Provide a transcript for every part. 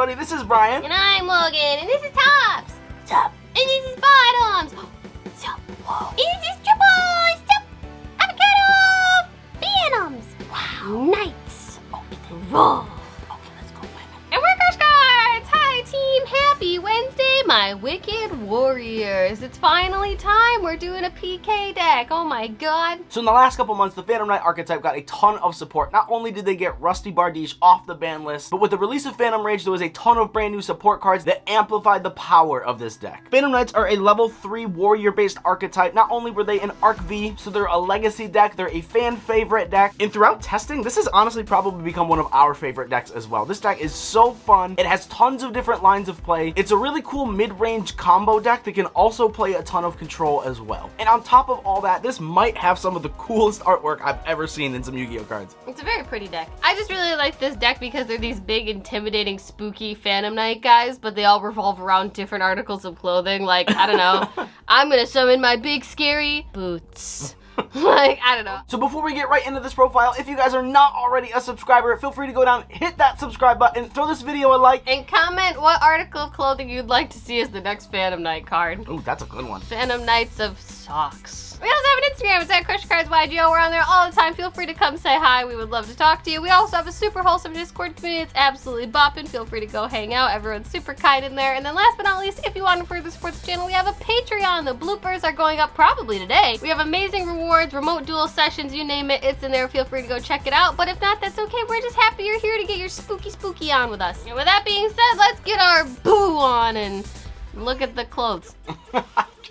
everybody, this is Brian. And I'm Logan, and this is Tops. Top. And this is Bottoms. Top. Whoa. And this is Triple. Stop. Avocado. Phantoms. Wow. Knights. Okay. Raw. Okay, let's go, women. And workers cards! Hi team, happy Wednesday, my wicked warriors. It's finally time, we're doing a PK deck, oh my god. So in the last couple months, the Phantom Knight archetype got a ton of support. Not only did they get Rusty Bardiche off the ban list, but with the release of Phantom Rage, there was a ton of brand new support cards that amplified the power of this deck. Phantom Knights are a level 3 warrior-based archetype. Not only were they an Arc V, so they're a legacy deck, they're a fan favorite deck, and throughout testing, this has honestly probably become one of our favorite decks as well. This deck is so fun. It has tons of different lines of play. It's a really cool mid-range combo deck that can also play a ton of control as well. And on top of all that, this might have some of the coolest artwork I've ever seen in some Yu-Gi-Oh cards. It's a very pretty deck. I just really like this deck because they're these big, intimidating, spooky Phantom Knight guys, but they all revolve around different articles of clothing. Like, I don't know, I'm gonna summon my big, scary boots. Like, I don't know. So before we get right into this profile, if you guys are not already a subscriber, feel free to go down, hit that subscribe button, throw this video a like, And comment what article of clothing you'd like to see as the next Phantom Knight card. ooh, that's a good one. Phantom Knights of Socks. We also have an Instagram. It's at CrushCardsYGO. We're on there all the time. Feel free to come say hi. We would love to talk to you. We also have a super wholesome Discord community. It's absolutely bopping. Feel free to go hang out. Everyone's super kind in there. And then last but not least, if you want to further support the channel, we have a Patreon. The bloopers are going up probably today. We have amazing rewards, remote duel sessions, you name it. It's in there. Feel free to go check it out. But if not, that's okay. We're just happy you're here to get your spooky on with us. And with that being said, let's get our boo on and look at the clothes.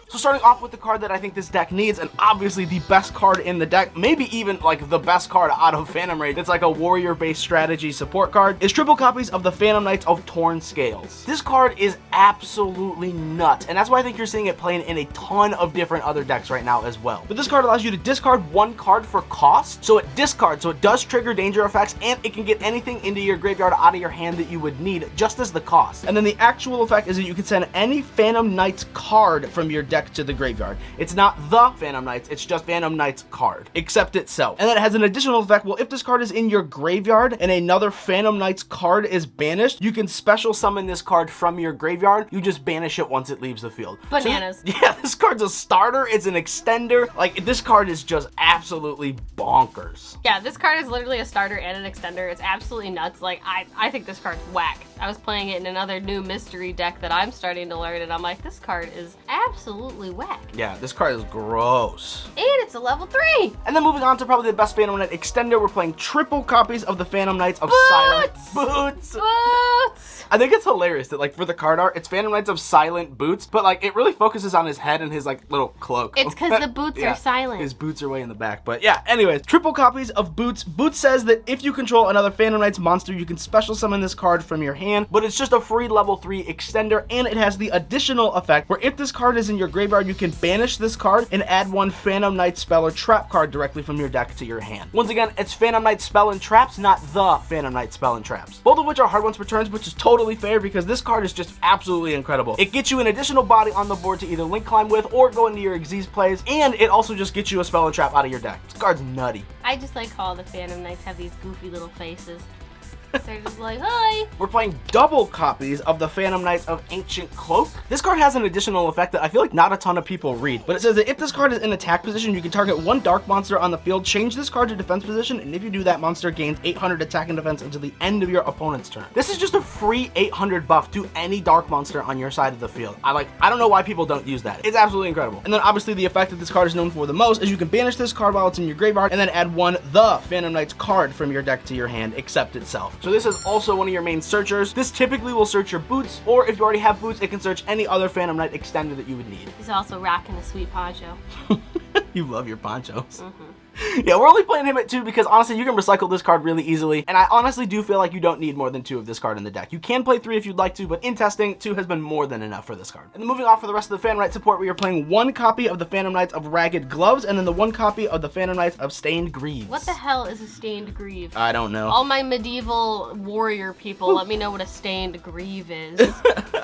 So starting off with the card that I think this deck needs, and obviously the best card in the deck, maybe even like the best card out of Phantom Rage, it's like a warrior-based strategy support card, is triple copies of the Phantom Knights of Torn Scales. This card is absolutely nuts, and that's why I think you're seeing it playing in a ton of different other decks right now as well. But this card allows you to discard one card for cost, so it discards, so it does trigger danger effects, and it can get anything into your graveyard out of your hand that you would need, just as the cost. And then the actual effect is that you can send any Phantom Knights card from your deck to the graveyard. It's not the Phantom Knights, it's just Phantom Knights card, except itself. And then it has an additional effect. Well, if this card is in your graveyard and another Phantom Knights card is banished, you can special summon this card from your graveyard. You just banish it once it leaves the field. Bananas. So, yeah, this card's a starter, it's an extender. Like, this card is just absolutely bonkers. Yeah, this card is literally a starter and an extender. It's absolutely nuts. Like, I think this card's whack. I was playing it in another new mystery deck that I'm starting to learn, and I'm like, this card is absolutely whack. Yeah, this card is gross. And it's a level 3. And then moving on to probably the best Phantom Knight extender, we're playing triple copies of the Phantom Knights of Silent Boots. Boots! I think it's hilarious that, like, for the card art, it's Phantom Knights of Silent Boots, but, like, it really focuses on his head and his, like, little cloak. It's because the boots Yeah, are silent. his boots are way in the back. But yeah, anyways, triple copies of Boots. Boots says that if you control another Phantom Knights monster, you can special summon this card from your hand, but it's just a free level 3 extender, and it has the additional effect where if this card is in your graveyard, you can banish this card and add one Phantom Knight spell or trap card directly from your deck to your hand. Once again, it's Phantom Knight spell and traps, not the Phantom Knight spell and traps. Both of which are hard ones for turns, which is totally fair because this card is just absolutely incredible. It gets you an additional body on the board to either link climb with or go into your Xyz plays, and it also just gets you a spell and trap out of your deck. This card's nutty. I just like how all the Phantom Knights have these goofy little faces. They're just like, hi. We're playing double copies of the Phantom Knights of Ancient Cloak. This card has an additional effect that I feel like not a ton of people read, but it says that if this card is in attack position, you can target one dark monster on the field, change this card to defense position, and if you do, that monster gains 800 attack and defense until the end of your opponent's turn. This is just a free 800 buff to any dark monster on your side of the field. I don't know why people don't use that. It's absolutely incredible. And then obviously the effect that this card is known for the most is you can banish this card while it's in your graveyard and then add one the Phantom Knights card from your deck to your hand, except itself. So this is also one of your main searchers. This typically will search your boots, or if you already have boots, it can search any other Phantom Knight extender that you would need. He's also rocking a sweet poncho. You love your ponchos. Yeah, we're only playing him at 2 because honestly you can recycle this card really easily, and I honestly do feel like you don't need more than 2 of this card in the deck. You can play 3 if you'd like to, but in testing, 2 has been more than enough for this card. And then moving on for the rest of the Phantom Knight support, we are playing 1 copy of the Phantom Knights of Ragged Gloves, and then the 1 copy of the Phantom Knights of Stained Greaves. What the hell is a stained greave? I don't know. All my medieval warrior people, let me know what a stained greave is.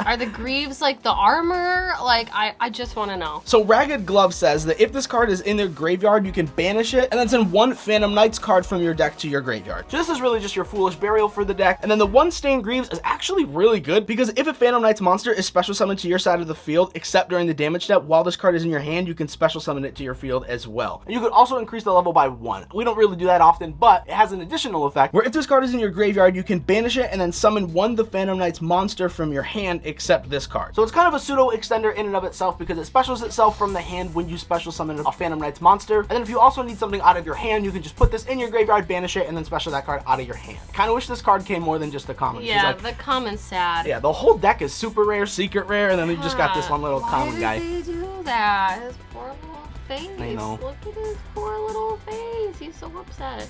Are the greaves like the armor? Like, I just want to know. So Ragged Glove says that if this card is in their graveyard, you can banish it and then send one Phantom Knights card from your deck to your graveyard. So this is really just your Foolish Burial for the deck. And then the one Stained Greaves is actually really good because if a Phantom Knights monster is special summoned to your side of the field, except during the damage step, while this card is in your hand, you can special summon it to your field as well. And you could also increase the level by 1. We don't really do that often, but it has an additional effect where if this card is in your graveyard, you can banish it and then summon one the Phantom Knights monster from your hand except this card. So it's kind of a pseudo extender in and of itself because it specials itself from the hand when you special summon a Phantom Knights monster. And then if you also need something out of your hand, you can just put this in your graveyard, banish it, and then special that card out of your hand. Kind of wish this card came more than just a common. Yeah, like, the common's sad. Yeah, the whole deck is super rare, secret rare, and then we just got this one little common guy. Why did they do that? His poor little face. I know. Look at his poor little face. He's so upset.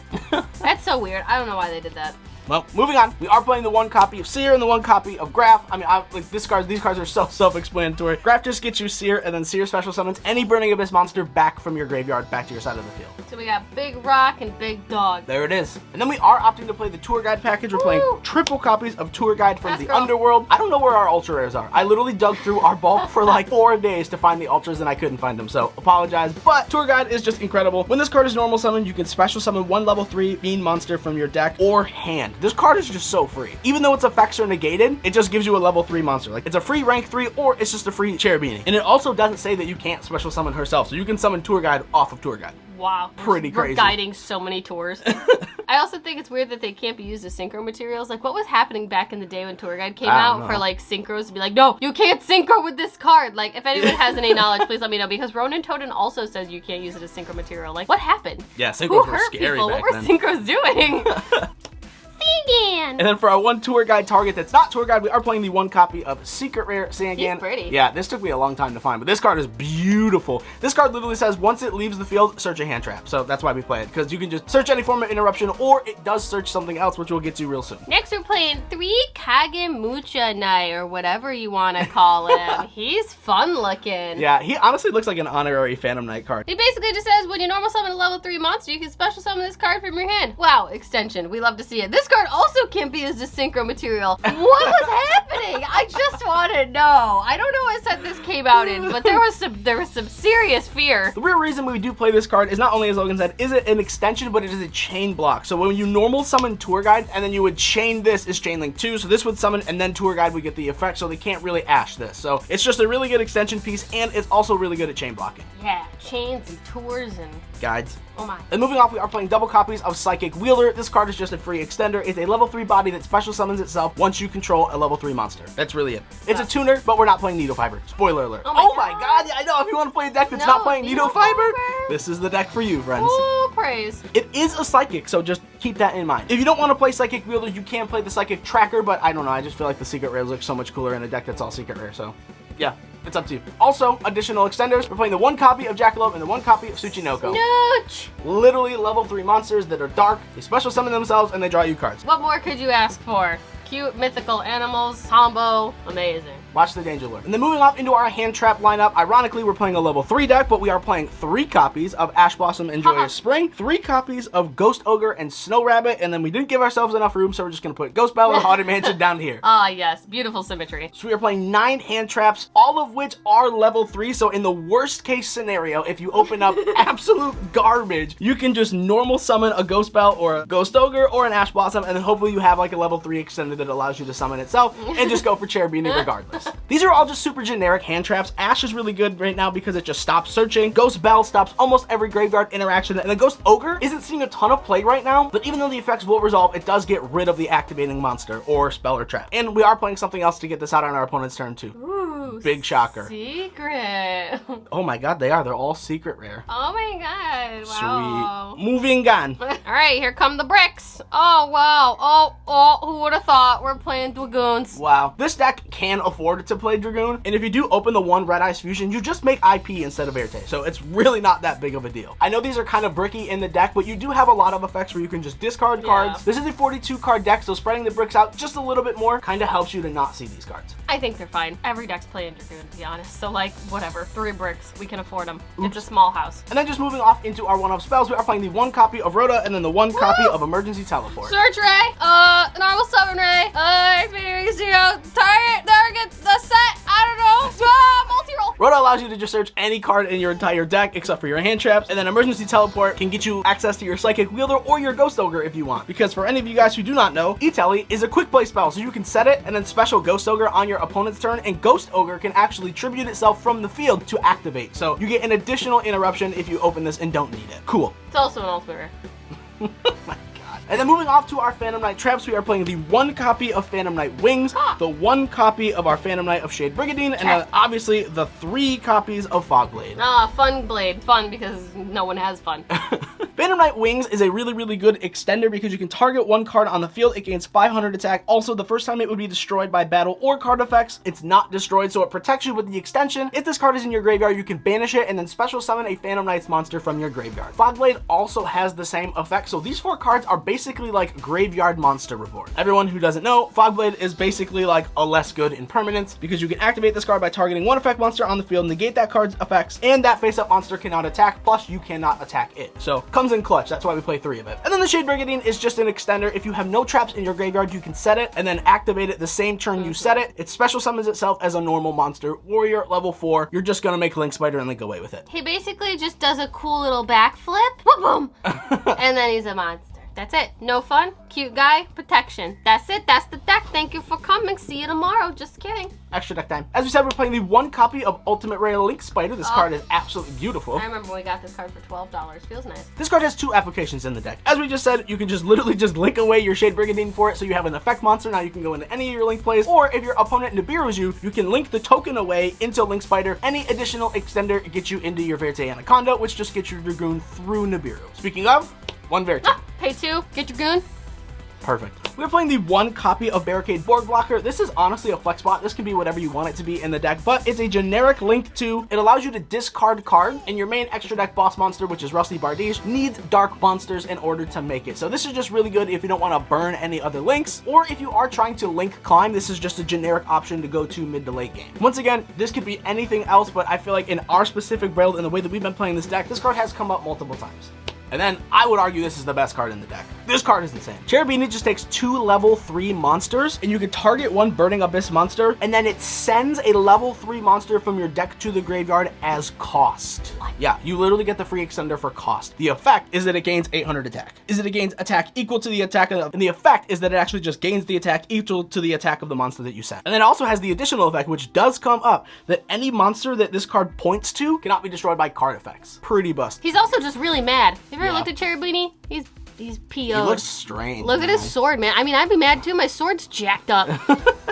That's so weird. I don't know why they did that. Well, moving on. We are playing the one copy of Seer and the one copy of Graph. I mean, like these cards are so self-explanatory. Graph just gets you Seer, and then Seer special summons any Burning Abyss monster back from your graveyard back to your side of the field. So we got Big Rock and Big Dog. There it is. And then we are opting to play the Tour Guide package. We're playing triple copies of Tour Guide from the Underworld. I don't know where our Ultra Rares are. I literally dug through our bulk for like 4 days to find the Ultras, and I couldn't find them, so apologize. But Tour Guide is just incredible. When this card is normal summoned, you can special summon one level 3 Bean monster from your deck or hand. This card is just so free. Even though its effects are negated, it just gives you a level 3 monster. Like, it's a free rank 3, or it's just a free Cherubini. And it also doesn't say that you can't special summon herself, so you can summon Tour Guide off of Tour Guide. Wow. Pretty crazy. We're guiding so many tours. I also think it's weird that they can't be used as synchro materials. Like, what was happening back in the day when Tour Guide came out for, like, synchros to be like, no, you can't synchro with this card. Like, if anyone has any knowledge, please let me know, because Ronan Toden also says you can't use it as synchro material. Like, what happened? Yeah, synchros were scary people? back What were then. synchros doing? Sangan! And then for our one Tour Guide target that's not Tour Guide, we are playing the one copy of Secret Rare Sangan. He's pretty. Yeah, this took me a long time to find, but this card is beautiful. This card literally says once it leaves the field, search a hand trap. So that's why we play it, because you can just search any form of interruption, or it does search something else, which we'll get to real soon. Next, we're playing 3 Kagemucha Knight, or whatever you want to call him. He's fun looking. Yeah, he honestly looks like an honorary Phantom Knight card. He basically just says when you normal summon a level 3 monster, you can special summon this card from your hand. Wow, extension. We love to see it. This card also can be used as synchro material. What was happening? I just want to know. I don't know what set this came out in, but there was some serious fear. The real reason we do play this card is not only, as Logan said, is it an extension, but it is a chain block. So when you normal summon Tour Guide, and then you would chain this is Chain Link 2, so this would summon, and then Tour Guide would get the effect, so they can't really ash this. So it's just a really good extension piece, and it's also really good at chain blocking. Yeah, chains and tours and guides. Oh my. And moving off, we are playing double copies of Psychic Wielder. This card is just a free extender. It's a level 3 body that special summons itself once you control a level 3 monster. That's really it. It's a tuner, but we're not playing Needle Fiber. Spoiler alert. Oh my god, yeah, I know. If you want to play a deck that's not playing Needle Fiber, this is the deck for you, friends. Oh, praise. It is a Psychic, so just keep that in mind. If you don't want to play Psychic Wielder, you can play the Psychic Tracker, but I don't know. I just feel like the Secret Rares look so much cooler in a deck that's all Secret Rare, so yeah. It's up to you. Also, additional extenders. We're playing the one copy of Jackalope and the one copy of Tsuchinoko. Nooch! Literally level 3 monsters that are dark. They special summon themselves and they draw you cards. What more could you ask for? Cute mythical animals, combo, amazing. Watch the Danger Lure. And then moving off into our hand trap lineup, ironically, we're playing a level 3 deck, but we are playing 3 copies of Ash Blossom and Joyous Spring, 3 copies of Ghost Ogre and Snow Rabbit, and then we didn't give ourselves enough room, so we're just going to put Ghost Bell and Haunted Mansion down here. Ah, yes. Beautiful symmetry. So we are playing 9 hand traps, all of which are level 3, so in the worst case scenario, if you open up absolute garbage, you can just normal summon a Ghost Bell or a Ghost Ogre or an Ash Blossom, and then hopefully you have like a level 3 extender that allows you to summon itself, and just go for Cherubini regardless. These are all just super generic hand traps. Ash is really good right now because it just stops searching. Ghost Bell stops almost every graveyard interaction, and the Ghost Ogre isn't seeing a ton of play right now, but even though the effects will resolve, it does get rid of the activating monster or spell or trap. And we are playing something else to get this out on our opponent's turn too. Ooh, big shocker. Secret. Oh my god, they are. They're all Secret Rare. Oh my god. Wow. Sweet. Moving on. All right, here come the bricks. Oh, wow. Oh, who would have thought we're playing Dragoons? Wow. This deck can afford to play Dragoon, and if you do open the one Red Eyes Fusion, you just make IP instead of Verte, so it's really not that big of a deal. I know these are kind of bricky in the deck, but you do have a lot of effects where you can just discard cards. This is a 42 card deck, so spreading the bricks out just a little bit more kind of helps you to not see these cards. I think they're fine. Every deck's playing Ranger Goon, to be honest. So, like, whatever. 3 bricks. We can afford them. Oops. It's a small house. And then just moving off into our one-up spells, we are playing the 1 copy of Rhoda and then the 1 copy of Emergency Teleport. Search Ray, normal summon Ray, target, the set, I don't know, multi-roll. Rhoda allows you to just search any card in your entire deck except for your hand traps, and then Emergency Teleport can get you access to your Psychic Wielder or your Ghost Ogre if you want. Because for any of you guys who do not know, E-Tele is a quick play spell, so you can set it and then special Ghost Ogre on your opponent's turn, and Ghost Ogre can actually tribute itself from the field to activate. So you get an additional interruption if you open this and don't need it. Cool. It's also an ultimate rare. My God. And then moving off to our Phantom Knight traps, we are playing the 1 copy of Phantom Knight Wings, the 1 copy of our Phantom Knight of Shade Brigandine, and then obviously the 3 copies of Fogblade. Fun Blade. Fun because no one has fun. Phantom Knight Wings is a really good extender because you can target 1 card on the field. It gains 500 attack. Also, the first time it would be destroyed by battle or card effects, it's not destroyed, so it protects you with the extension. If this card is in your graveyard, you can banish it and then special summon a Phantom Knights monster from your graveyard. Fogblade also has the same effect, so these 4 cards are basically like graveyard monster reborn. Everyone who doesn't know, Fogblade is basically like a less good impermanence because you can activate this card by targeting 1 effect monster on the field, negate that card's effects, and that face-up monster cannot attack, plus you cannot attack it. So, comes in clutch. That's why we play 3 of it. And then the Shade Brigandine is just an extender. If you have no traps in your graveyard, you can set it and then activate it the same turn you set it. It special summons itself as a normal monster. Warrior, level 4. You're just gonna make Link Spider and Link away with it. He basically just does a cool little backflip, boom, and then he's a monster. That's it. No fun, cute guy, protection. That's it. That's the deck. Thank you for coming. See you tomorrow. Just kidding. Extra deck time. As we said, we're playing the 1 copy of Ultimate Rare Link Spider. This card is absolutely beautiful. I remember when we got this card for $12. Feels nice. This card has 2 applications in the deck. As we just said, you can just literally just link away your Shade Brigandine for it, so you have an effect monster. Now you can go into any of your link plays, or if your opponent Nibiru's you can link the token away into Link Spider. Any additional extender gets you into your Verte Anaconda, which just gets your Dragoon through Nibiru. Speaking of, 1 Verte. Pay 2, get your goon. Perfect. We're playing the 1 copy of Barricade Board Blocker. This is honestly a flex spot. This can be whatever you want it to be in the deck, but it's a generic Link 2. It allows you to discard card, and your main extra deck boss monster, which is Rusty Bardiche, needs dark monsters in order to make it. So this is just really good if you don't want to burn any other links, or if you are trying to link climb, this is just a generic option to go to mid to late game. Once again, this could be anything else, but I feel like in our specific build and the way that we've been playing this deck, this card has come up multiple times. And then I would argue this is the best card in the deck. This card is insane. Cherubini just takes 2 level 3 monsters, and you can target 1 Burning Abyss monster, and then it sends a level 3 monster from your deck to the graveyard as cost. What? Yeah, you literally get the free extender for cost. The effect is that it gains 800 attack. Is that it gains attack equal to the attack of, and the effect is that it actually just gains the attack equal to the attack of the monster that you sent. And then it also has the additional effect, which does come up, that any monster that this card points to cannot be destroyed by card effects. Pretty bust. He's also just really mad. Have you ever looked at Cherubini? He's PO'd. He looks strange. Look at his sword, man. I mean, I'd be mad too. My sword's jacked up.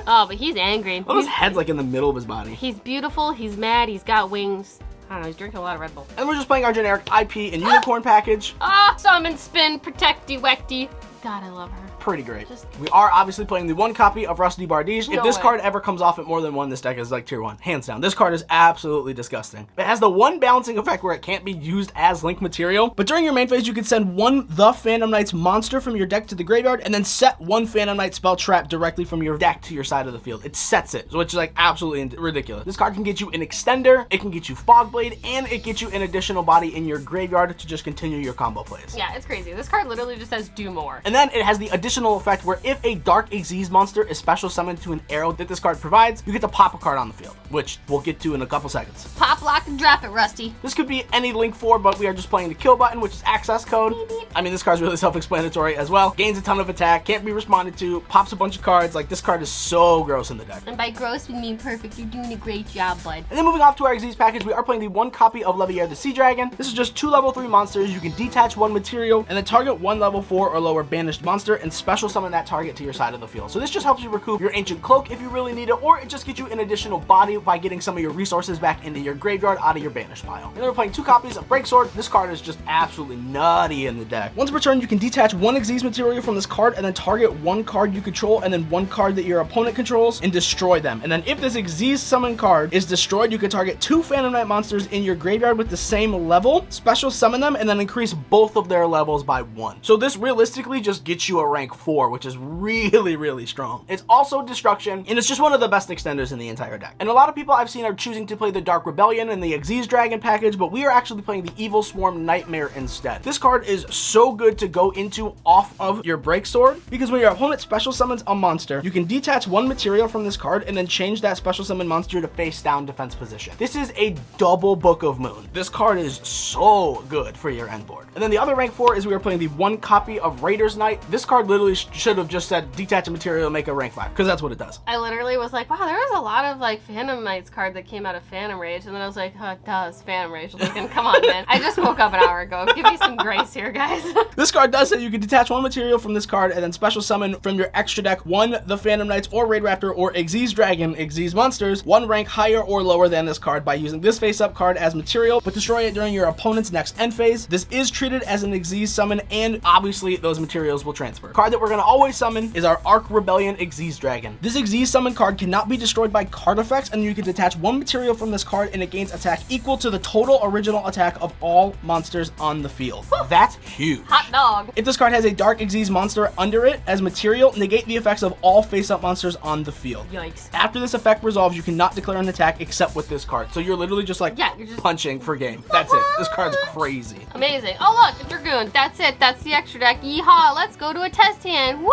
Oh, but he's angry. Well, his head's like in the middle of his body. He's beautiful. He's mad. He's got wings. I don't know. He's drinking a lot of Red Bull. And we're just playing our generic IP and Unicorn package. Summon, spin, protecty, wecty. God, I love her. Pretty great. We are obviously playing the 1 copy of Rusty Bardiche. If this card ever comes off at more than 1, this deck is like tier 1. Hands down. This card is absolutely disgusting. It has the 1 balancing effect where it can't be used as link material, but during your main phase, you can send 1 The Phantom Knights monster from your deck to the graveyard, and then set 1 Phantom Knight spell trap directly from your deck to your side of the field. It sets it, which is like absolutely ridiculous. This card can get you an extender, it can get you Fogblade, and it gets you an additional body in your graveyard to just continue your combo plays. Yeah, it's crazy. This card literally just says do more. And then it has the additional effect where if a Dark Aziz monster is special summoned to an arrow that this card provides, you get to pop a card on the field, which we'll get to in a couple seconds. Pop, lock, and drop it, Rusty. This could be any Link 4, but we are just playing the kill button, which is access code. Beep, beep. I mean, this card's really self-explanatory as well. Gains a ton of attack, can't be responded to, pops a bunch of cards. Like, this card is so gross in the deck. And by gross, we mean perfect. You're doing a great job, bud. And then moving off to our Aziz package, we are playing the 1 copy of Leviair the Sea Dragon. This is just 2 level 3 monsters. You can detach 1 material, and then target 1 level 4 or lower banished monster, and special summon that target to your side of the field. So this just helps you recoup your Ancient Cloak if you really need it, or it just gets you an additional body by getting some of your resources back into your graveyard out of your banished pile. And then we're playing 2 copies of Breaksword. This card is just absolutely nutty in the deck. Once per turn, you can detach 1 Xyz material from this card, and then target 1 card you control, and then 1 card that your opponent controls, and destroy them. And then if this Xyz summon card is destroyed, you can target 2 Phantom Knight monsters in your graveyard with the same level, special summon them, and then increase both of their levels by 1. So this realistically just gets you a rank rank 4, which is really, really strong. It's also destruction, and it's just one of the best extenders in the entire deck. And a lot of people I've seen are choosing to play the Dark Rebellion and the Xyz Dragon package, but we are actually playing the Evil Swarm Nightmare instead. This card is so good to go into off of your Break Sword, because when your opponent special summons a monster, you can detach one material from this card and then change that special summon monster to face down defense position. This is a double Book of Moon. This card is so good for your end board. And then the other rank 4 is we are playing the 1 copy of Raiders Knight. This card literally should have just said detach a material and make a rank 5, because that's what it does. I literally was like, wow, there was a lot of like Phantom Knights card that came out of Phantom Rage, and then I was like, oh, it does, Phantom Rage. Looking, come on, man. I just woke up an hour ago. Give me some grace here, guys. This card does say you can detach one material from this card and then special summon from your extra deck one the Phantom Knights or Raid Raptor or Xyz Dragon, Xyz monsters, 1 rank higher or lower than this card by using this face-up card as material, but destroy it during your opponent's next end phase. This is treated as an Xyz summon, and obviously those materials will transfer. Card that we're going to always summon is our Arc Rebellion Xyz Dragon. This Xyz summon card cannot be destroyed by card effects, and you can detach one material from this card and it gains attack equal to the total original attack of all monsters on the field. That's huge. Hot dog. If this card has a Dark Xyz monster under it as material, negate the effects of all face-up monsters on the field. Yikes. After this effect resolves, you cannot declare an attack except with this card. So you're literally just like Yeah, you're just punching for game. That's it. This card's crazy. amazing. Oh look, a Dragoon. That's it. That's the extra deck. Yeehaw. Let's go to a test hand. Woo!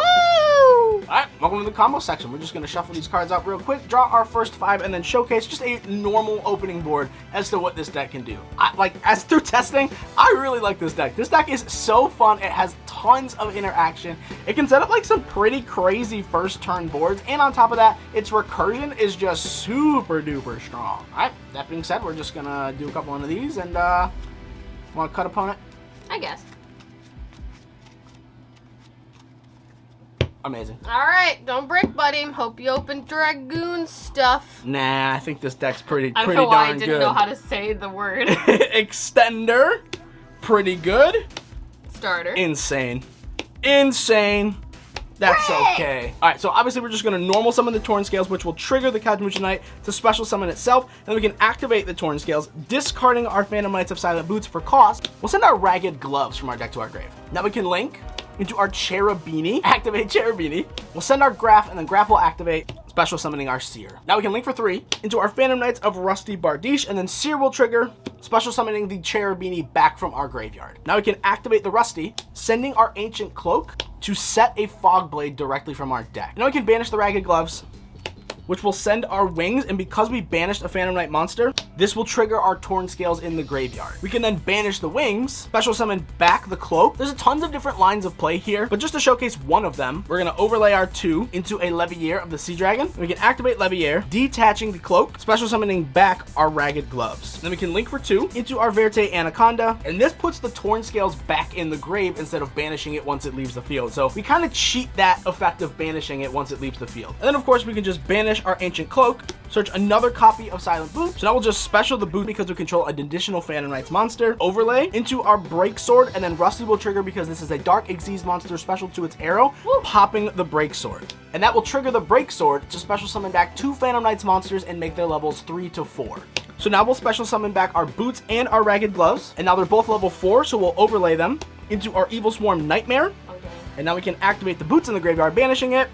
Alright, welcome to the combo section. We're just going to shuffle these cards out real quick, draw our first 5, and then showcase just a normal opening board as to what this deck can do. As through testing, I really like this deck. This deck is so fun. It has tons of interaction. It can set up like some pretty crazy first turn boards, and on top of that, its recursion is just super duper strong. Alright, that being said, we're just going to do a couple of these, and want to cut opponent? I guess. Amazing. All right, don't break, buddy. Hope you open Dragoon stuff. Nah, I think this deck's pretty I don't know why I darn didn't good. know how to say the word. Extender, pretty good. Starter. Insane. Insane. That's okay. Alright, so obviously we're just going to normal summon the Torn Scales, which will trigger the Katamusha Knight to special summon itself. Then we can activate the Torn Scales, discarding our Phantom Knights of Silent Boots for cost. We'll send our Ragged Gloves from our deck to our grave. Now we can link into our Cherubini, activate Cherubini. We'll send our Graph, and then Graph will activate, special summoning our Seer. Now we can link for 3 into our Phantom Knights of Rusty Bardiche, and then Seer will trigger, special summoning the Cherubini back from our graveyard. Now we can activate the Rusty, sending our Ancient Cloak to set a Fog Blade directly from our deck. Now we can banish the Ragged Gloves, which will send our Wings, and because we banished a Phantom Knight monster, this will trigger our Torn Scales in the graveyard. We can then banish the Wings, special summon back the Cloak. There's tons of different lines of play here, but just to showcase one of them, we're gonna overlay our 2 into a Leviair of the Sea Dragon. We can activate Leviair, detaching the Cloak, special summoning back our Ragged Gloves. Then we can link for 2 into our Verte Anaconda, and this puts the Torn Scales back in the grave instead of banishing it once it leaves the field. So we kind of cheat that effect of banishing it once it leaves the field. And then of course we can just banish our Ancient Cloak, search another copy of Silent Boot. So now we'll just special the boot because we control an additional Phantom Knights monster, overlay into our Break Sword, and then Rusty will trigger because this is a Dark Xyz monster special to its arrow, popping the Break Sword. And that will trigger the Break Sword to special summon back 2 Phantom Knights monsters and make their levels 3 to 4. So now we'll special summon back our Boots and our Ragged Gloves, and now they're both level 4, so we'll overlay them into our Evil Swarm Nightmare. Okay. And now we can activate the Boots in the graveyard, banishing it,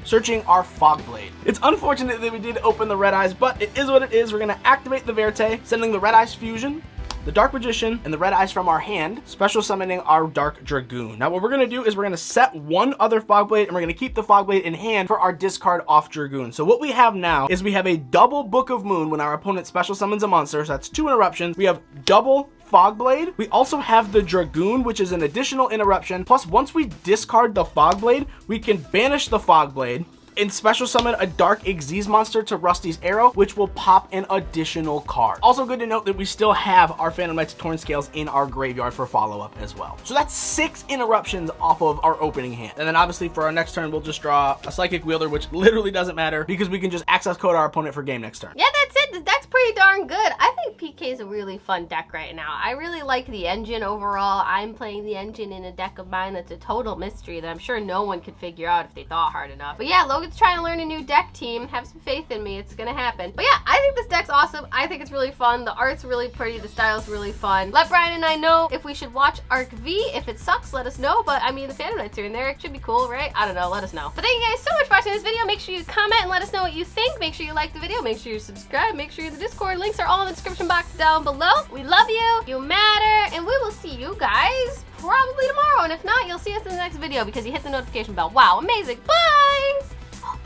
searching our Fog Blade. It's unfortunate that we did open the Red Eyes, but it is what it is. We're going to activate the Verte, sending the Red Eyes Fusion, the Dark Magician, and the Red Eyes from our hand, special summoning our Dark Dragoon. Now what we're going to do is we're going to set one other Fog Blade, and we're going to keep the Fog Blade in hand for our discard off Dragoon. So what we have now is we have a double Book of Moon when our opponent special summons a monster, so that's 2 interruptions. We have double Fog Blade. We also have the Dragoon, which is an additional interruption. Plus, once we discard the Fog Blade, we can banish the Fog Blade and special summon a Dark Xyz monster to Rusty's Arrow, which will pop an additional card. Also good to note that we still have our Phantom Knights Torn Scales in our graveyard for follow-up as well. So that's 6 interruptions off of our opening hand. And then obviously for our next turn, we'll just draw a Psychic Wielder, which literally doesn't matter because we can just access code our opponent for game next turn. Yeah, that's it. This deck's pretty pretty darn good. I think PK is a really fun deck right now. I really like the engine overall. I'm playing the engine in a deck of mine that's a total mystery that I'm sure no one could figure out if they thought hard enough. But yeah, Logan's trying to learn a new deck team. Have some faith in me. It's gonna happen. But yeah, I think this deck's awesome. I think it's really fun. The art's really pretty. The style's really fun. Let Brian and I know if we should watch Arc V. If it sucks, let us know. But I mean, the Phantom Knights are in there. It should be cool, right? I don't know. Let us know. But thank you guys so much for watching this video. Make sure you comment and let us know what you think. Make sure you like the video. Make sure you subscribe. Make sure you're in the Discord. Links are all in the description box down below. We love you. You matter. And we will see you guys probably tomorrow. And if not, you'll see us in the next video because you hit the notification bell. Wow, amazing. Bye! Oh,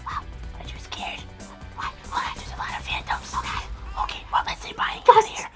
wow, aren't you scared? What? Oh, there's a lot of phantoms. Okay, well, let's see Brian get out of here.